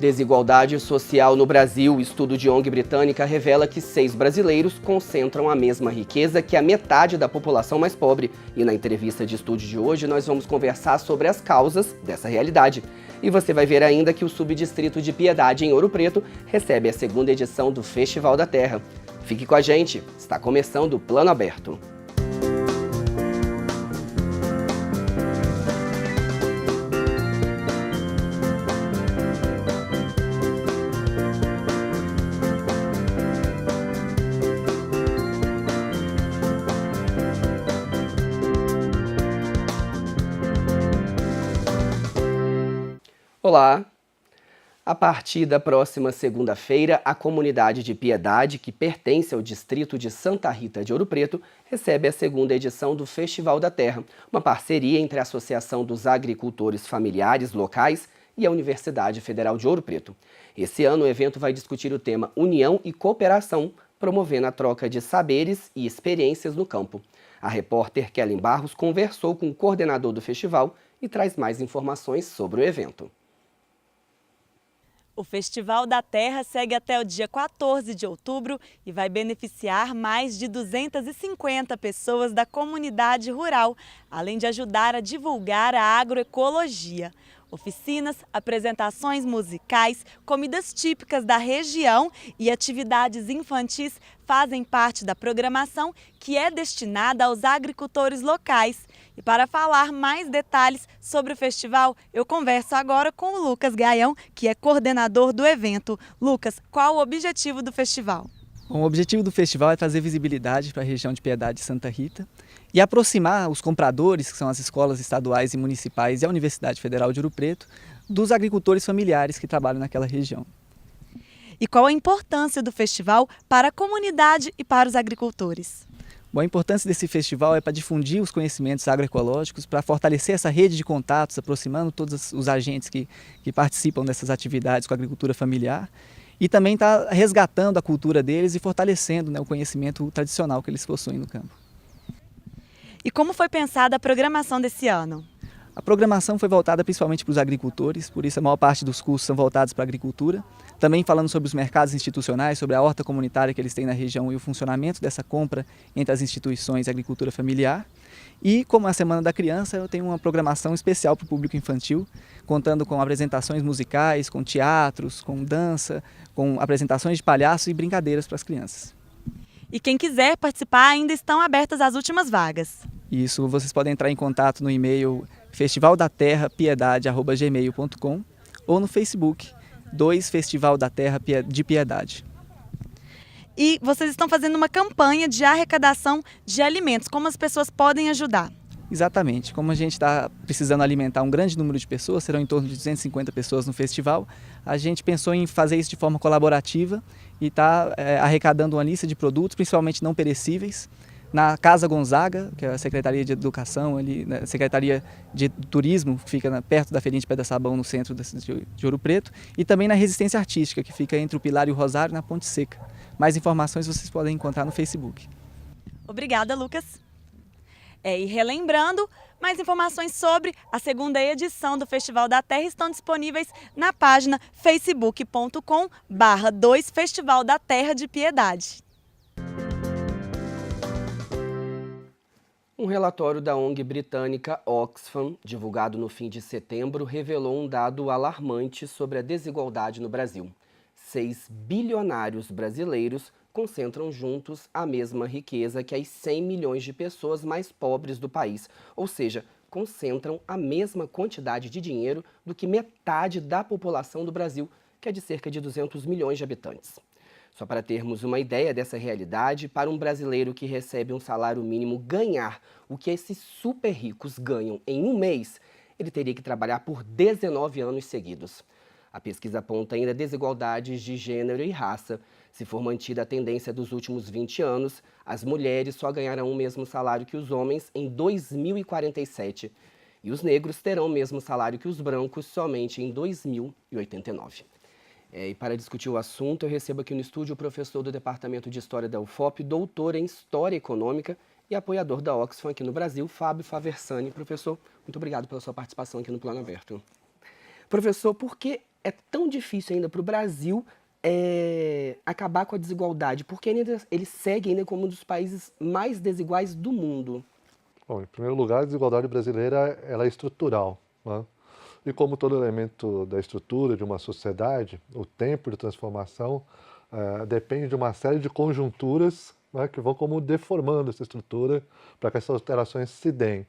Desigualdade social no Brasil. Estudo de ONG britânica revela que 6 brasileiros concentram a mesma riqueza que a metade da população mais pobre. E na entrevista de estúdio de hoje, nós vamos conversar sobre as causas dessa realidade. E você vai ver ainda que o subdistrito de Piedade, em Ouro Preto, recebe a segunda edição do Festival da Terra. Fique com a gente, está começando o Plano Aberto. Olá! A partir da próxima segunda-feira, a comunidade de Piedade, que pertence ao distrito de Santa Rita de Ouro Preto, recebe a segunda edição do Festival da Terra, uma parceria entre a Associação dos Agricultores Familiares Locais e a Universidade Federal de Ouro Preto. Esse ano o evento vai discutir o tema União e Cooperação, promovendo a troca de saberes e experiências no campo. A repórter Kellen Barros conversou com o coordenador do festival e traz mais informações sobre o evento. O Festival da Terra segue até o dia 14 de outubro e vai beneficiar mais de 250 pessoas da comunidade rural, além de ajudar a divulgar a agroecologia. Oficinas, apresentações musicais, comidas típicas da região e atividades infantis fazem parte da programação que é destinada aos agricultores locais. E para falar mais detalhes sobre o festival, eu converso agora com o Lucas Gaião, que é coordenador do evento. Lucas, qual o objetivo do festival? Bom, o objetivo do festival é trazer visibilidade para a região de Piedade e Santa Rita e aproximar os compradores, que são as escolas estaduais e municipais e a Universidade Federal de Ouro Preto, dos agricultores familiares que trabalham naquela região. E qual a importância do festival para a comunidade e para os agricultores? Bom, a importância desse festival é para difundir os conhecimentos agroecológicos, para fortalecer essa rede de contatos, aproximando todos os agentes que participam dessas atividades com a agricultura familiar e também está resgatando a cultura deles e fortalecendo, né, o conhecimento tradicional que eles possuem no campo. E como foi pensada a programação desse ano? A programação foi voltada principalmente para os agricultores, por isso a maior parte dos cursos são voltados para a agricultura. Também falando sobre os mercados institucionais, sobre a horta comunitária que eles têm na região e o funcionamento dessa compra entre as instituições e a agricultura familiar. E como é a Semana da Criança, eu tenho uma programação especial para o público infantil, contando com apresentações musicais, com teatros, com dança, com apresentações de palhaço e brincadeiras para as crianças. E quem quiser participar, ainda estão abertas as últimas vagas. Isso, vocês podem entrar em contato no e-mail festivaldaterra@gmail.com ou no Facebook 2 Festival da Terra de Piedade. E vocês estão fazendo uma campanha de arrecadação de alimentos. Como as pessoas podem ajudar? Exatamente. Como a gente está precisando alimentar um grande número de pessoas, serão em torno de 250 pessoas no festival, a gente pensou em fazer isso de forma colaborativa e está arrecadando uma lista de produtos, principalmente não perecíveis, na Casa Gonzaga, que é a Secretaria de Educação, ali, a Secretaria de Turismo, que fica perto da Feirinha de Pedra Sabão, no centro de Ouro Preto, e também na Resistência Artística, que fica entre o Pilar e o Rosário, na Ponte Seca. Mais informações vocês podem encontrar no Facebook. Obrigada, Lucas. E relembrando, mais informações sobre a segunda edição do Festival da Terra estão disponíveis na página facebook.com/2 Festival da Terra de Piedade. Um relatório da ONG britânica Oxfam, divulgado no fim de setembro, revelou um dado alarmante sobre a desigualdade no Brasil. 6 bilionários brasileiros concentram juntos a mesma riqueza que as 100 milhões de pessoas mais pobres do país, ou seja, concentram a mesma quantidade de dinheiro do que metade da população do Brasil, que é de cerca de 200 milhões de habitantes. Só para termos uma ideia dessa realidade, para um brasileiro que recebe um salário mínimo ganhar o que esses super ricos ganham em um mês, ele teria que trabalhar por 19 anos seguidos. A pesquisa aponta ainda desigualdades de gênero e raça. Se for mantida a tendência dos últimos 20 anos, as mulheres só ganharão o mesmo salário que os homens em 2047. E os negros terão o mesmo salário que os brancos somente em 2089. E para discutir o assunto, eu recebo aqui no estúdio o professor do Departamento de História da UFOP, doutor em História Econômica e apoiador da Oxfam aqui no Brasil, Fábio Faversani. Professor, muito obrigado pela sua participação aqui no Plano Aberto. Professor, por que é tão difícil ainda para o Brasil acabar com a desigualdade? Porque ele segue ainda como um dos países mais desiguais do mundo. Bom, em primeiro lugar, a desigualdade brasileira ela é estrutural, né? E como todo elemento da estrutura de uma sociedade, o tempo de transformação depende de uma série de conjunturas, né, que vão como deformando essa estrutura para que essas alterações se deem.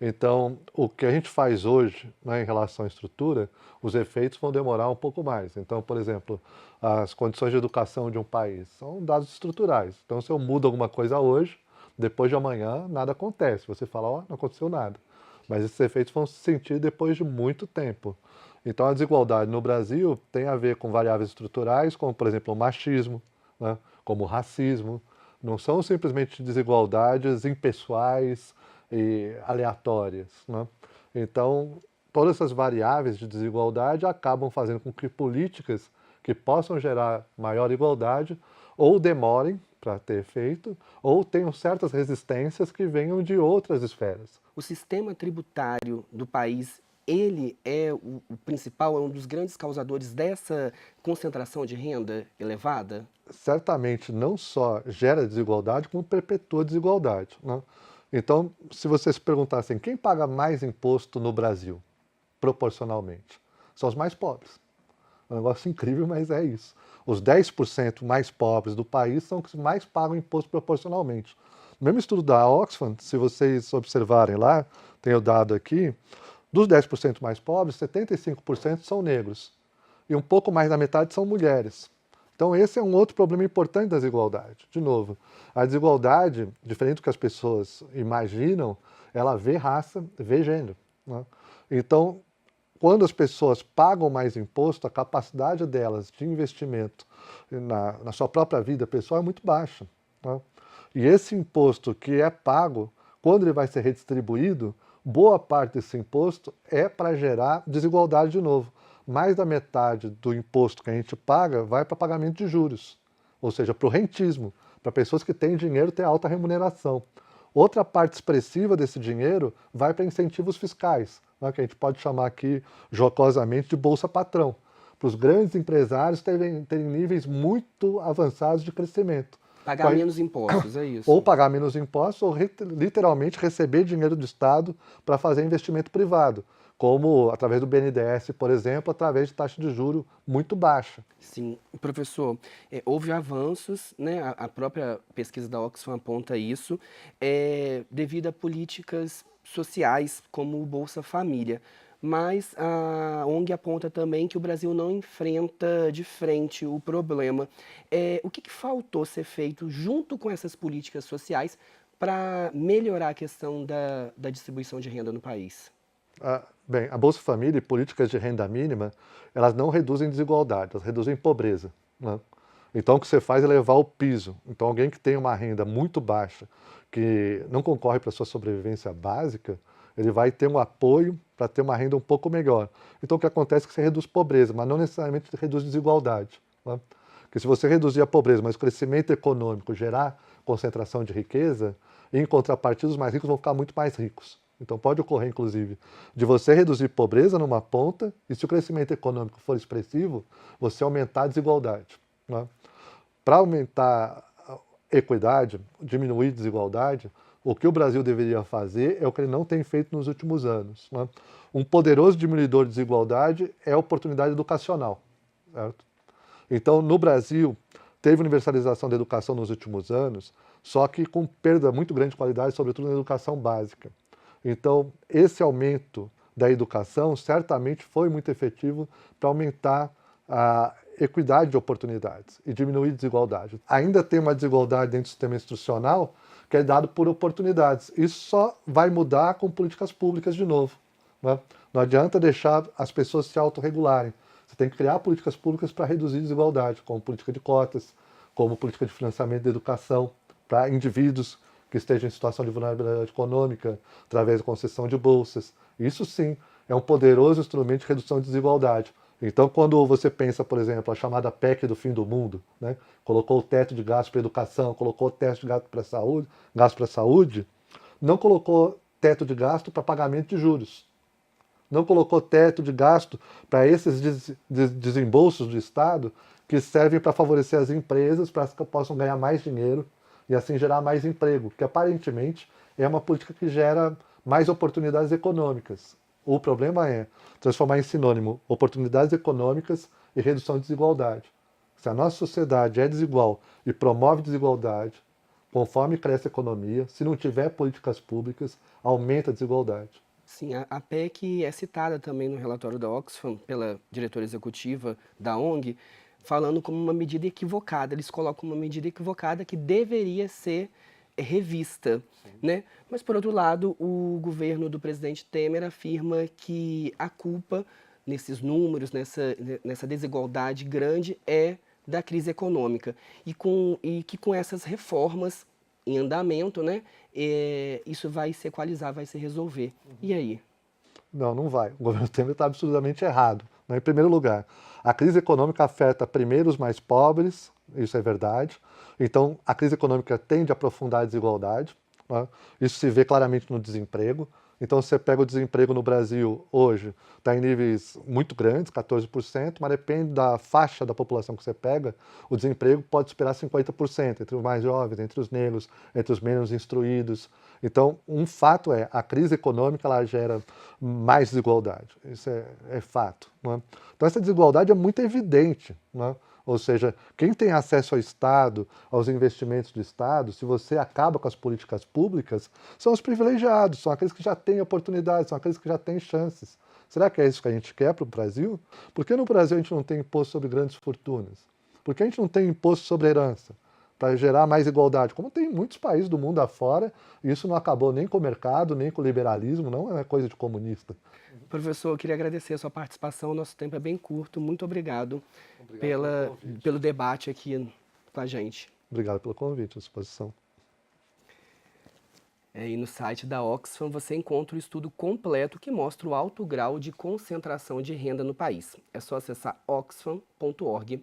Então, o que a gente faz hoje, né, em relação à estrutura, os efeitos vão demorar um pouco mais. Então, por exemplo, as condições de educação de um país são dados estruturais. Então, se eu mudo alguma coisa hoje, depois de amanhã nada acontece. Você fala, ó, não aconteceu nada. Mas esses efeitos vão se sentir depois de muito tempo. Então, a desigualdade no Brasil tem a ver com variáveis estruturais, como, por exemplo, o machismo, né, como o racismo. Não são simplesmente desigualdades impessoais e aleatórias, né? Então, todas essas variáveis de desigualdade acabam fazendo com que políticas que possam gerar maior igualdade ou demorem para ter efeito, ou tenham certas resistências que venham de outras esferas. O sistema tributário do país, ele é o principal, é um dos grandes causadores dessa concentração de renda elevada? Certamente não só gera desigualdade, como perpetua desigualdade, né? Então, se você se perguntar assim, quem paga mais imposto no Brasil, proporcionalmente? São os mais pobres. É um negócio incrível, mas é isso. Os 10% mais pobres do país são os que mais pagam imposto proporcionalmente. No mesmo estudo da Oxfam, se vocês observarem lá, tenho dado aqui, dos 10% mais pobres, 75% são negros. E um pouco mais da metade são mulheres. Então esse é um outro problema importante da desigualdade. De novo, a desigualdade, diferente do que as pessoas imaginam, ela vê raça, vê gênero, né? Então, quando as pessoas pagam mais imposto, a capacidade delas de investimento na sua própria vida pessoal é muito baixa, né? E esse imposto que é pago, quando ele vai ser redistribuído, boa parte desse imposto é para gerar desigualdade de novo. Mais da metade do imposto que a gente paga vai para pagamento de juros, ou seja, para o rentismo, para pessoas que têm dinheiro ter alta remuneração. Outra parte expressiva desse dinheiro vai para incentivos fiscais, né, que a gente pode chamar aqui jocosamente de bolsa patrão, para os grandes empresários terem níveis muito avançados de crescimento. Pagar menos impostos, é isso? Ou pagar menos impostos, ou literalmente receber dinheiro do Estado para fazer investimento privado, como através do BNDES, por exemplo, através de taxa de juros muito baixa. Sim, professor, houve avanços, né, a própria pesquisa da Oxfam aponta isso, devido a políticas sociais como o Bolsa Família. Mas a ONG aponta também que o Brasil não enfrenta de frente o problema. O que faltou ser feito junto com essas políticas sociais para melhorar a questão da distribuição de renda no país? Bem, a Bolsa Família e políticas de renda mínima, elas não reduzem desigualdade, elas reduzem pobreza, né? Então o que você faz é levar o piso. Então alguém que tem uma renda muito baixa, que não concorre para a sua sobrevivência básica, ele vai ter um apoio para ter uma renda um pouco melhor. Então o que acontece é que você reduz pobreza, mas não necessariamente reduz desigualdade, né? Porque se você reduzir a pobreza, mas o crescimento econômico gerar concentração de riqueza, em contrapartida os mais ricos vão ficar muito mais ricos. Então pode ocorrer, inclusive, de você reduzir pobreza numa ponta e se o crescimento econômico for expressivo, você aumentar a desigualdade, né? Para aumentar a equidade, diminuir a desigualdade, o que o Brasil deveria fazer é o que ele não tem feito nos últimos anos, né? Um poderoso diminuidor de desigualdade é a oportunidade educacional, certo? Então, no Brasil, teve universalização da educação nos últimos anos, só que com perda muito grande de qualidade, sobretudo na educação básica. Então, esse aumento da educação certamente foi muito efetivo para aumentar a equidade de oportunidades e diminuir a desigualdade. Ainda tem uma desigualdade dentro do sistema institucional que é dado por oportunidades. Isso só vai mudar com políticas públicas de novo, né? Não adianta deixar as pessoas se autorregularem. Você tem que criar políticas públicas para reduzir a desigualdade, como política de cotas, como política de financiamento da educação para indivíduos que estejam em situação de vulnerabilidade econômica, através da concessão de bolsas. Isso sim é um poderoso instrumento de redução de desigualdade. Então, quando você pensa, por exemplo, a chamada PEC do fim do mundo, né, colocou o teto de gasto para educação, colocou o teto de gasto para saúde, não colocou teto de gasto para pagamento de juros. não colocou teto de gasto para esses desembolsos do Estado que servem para favorecer as empresas para que possam ganhar mais dinheiro e assim gerar mais emprego, que aparentemente é uma política que gera mais oportunidades econômicas. O problema é transformar em sinônimo oportunidades econômicas e redução de desigualdade. Se a nossa sociedade é desigual e promove desigualdade, conforme cresce a economia, se não tiver políticas públicas, aumenta a desigualdade. Sim, a PEC é citada também no relatório da Oxfam pela diretora executiva da ONG, falando como uma medida equivocada. Eles colocam uma medida equivocada que deveria ser revista, né? Mas, por outro lado, o governo do presidente Temer afirma que a culpa nesses números, nessa desigualdade grande, é da crise econômica. E que com essas reformas em andamento, né, isso vai se equalizar, vai se resolver. E aí? Não, não vai. O governo Temer está absolutamente errado. Em primeiro lugar, a crise econômica afeta primeiro os mais pobres, isso é verdade. Então, a crise econômica tende a aprofundar a desigualdade, né? Isso se vê claramente no desemprego. Então, você pega o desemprego no Brasil hoje, está em níveis muito grandes, 14%, mas depende da faixa da população que você pega, o desemprego pode superar 50%, entre os mais jovens, entre os negros, entre os menos instruídos. Então, um fato é, a crise econômica ela gera mais desigualdade, isso é fato. Não é? Então, essa desigualdade é muito evidente, não é? Ou seja, quem tem acesso ao Estado, aos investimentos do Estado, se você acaba com as políticas públicas, são os privilegiados, são aqueles que já têm oportunidades, são aqueles que já têm chances. Será que é isso que a gente quer para o Brasil? Por que no Brasil a gente não tem imposto sobre grandes fortunas? Por que a gente não tem imposto sobre herança? Para gerar mais igualdade, como tem em muitos países do mundo afora, e isso não acabou nem com o mercado, nem com o liberalismo, não é coisa de comunista. Professor, eu queria agradecer a sua participação, nosso tempo é bem curto, muito obrigado pelo debate aqui com a gente. Obrigado pelo convite, à disposição. E no site da Oxfam você encontra o estudo completo que mostra o alto grau de concentração de renda no país. É só acessar oxfam.org.br.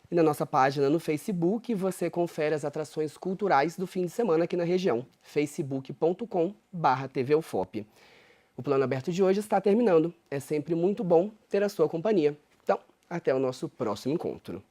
E na nossa página no Facebook você confere as atrações culturais do fim de semana aqui na região, facebook.com/tvufop. O Plano Aberto de hoje está terminando. É sempre muito bom ter a sua companhia. Então, até o nosso próximo encontro.